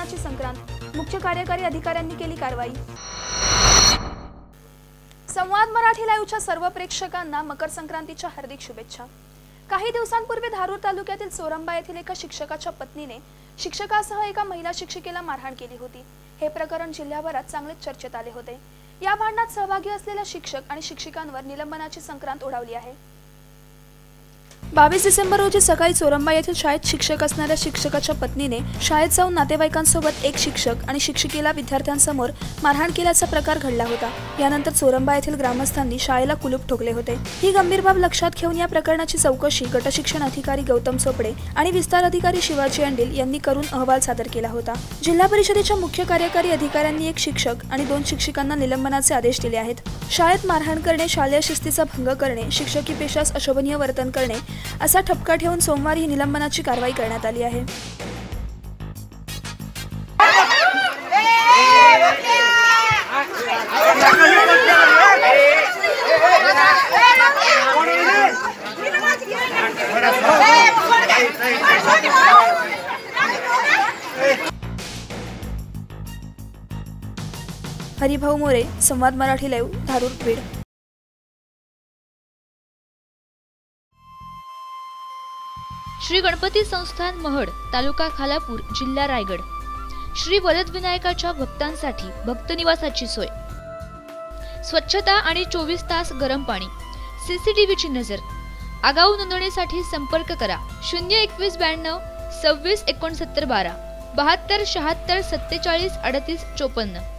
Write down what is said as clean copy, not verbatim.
निलंबनाची संक्रांत, मुख्य कार्यकारी अधिकाऱ्यांनी केली कारवाई। संवाद मराठी लाईव्हच्या सर्व प्रेक्षकांना मकर संक्रांतीच्या हार्दिक शुभेच्छा। काही दिवसांपूर्वी धारूर तालुक्यातील चोरंबा येथील एका शिक्षकाच्या पत्नीने शिक्षकासह एका महिला शिक्षिकेला मारहाण केली होती। हे प्रकरण जिल्ह्याभरात चांगलेच चर्चेत आले होते। या भांडणात सहभागी असलेल्या शिक्षक आणि शिक्षिकांवर निलंबनाची संक्रांत उडावली आहे। 22 डिसेंबर रोजी सकाळी चोरंबा येथील शाळेत शिक्षक असणाऱ्या शिक्षकाच्या पत्नीने शाळेत जाऊन नातेवाईकांसोबत एक शिक्षक आणि शिक्षिकेला विद्यार्थ्यांसमोर मारहाण केल्याचा प्रकार घडला होता। यानंतर चोरंबा येथील ग्रामस्थांनी शाळेला कुलूप ठोकले होते। ही गंभीर बाब लक्षात घेऊन या प्रकरणाची चौकशी गटशिक्षण अधिकारी गौतम चोपडे आणि विस्तार अधिकारी शिवाजी अंडील यांनी करून अहवाल सादर केला होता। जिल्हा परिषदेच्या मुख्य कार्यकारी अधिकाऱ्यांनी एक शिक्षक आणि 2 शिक्षिकांना निलंबनाचे आदेश दिले आहेत। शाळेत मारहाण करणे, शालेय शिस्तीचा भंग करणे, शिक्षकी पेशास अशोभनीय वर्तन करणे असा ठपका ठेवून सोमवारी ही निलंबनाची कारवाई करण्यात आली आहे। हरिभाऊ मोरे, संवाद मराठी लाईव्ह, धारूर, बीड। श्री गणपती संस्थान महड, तालुका खालापूर, जिल्हा रायगड। श्री वरद विनायकाच्या भक्तांसाठी भक्त निवासाची सोय, स्वच्छता आणि 24 तास गरम पाणी, CCTVची नजर। आगाऊ नोंदणीसाठी संपर्क करा 021 92 26 69 12 72 76 47 38 54।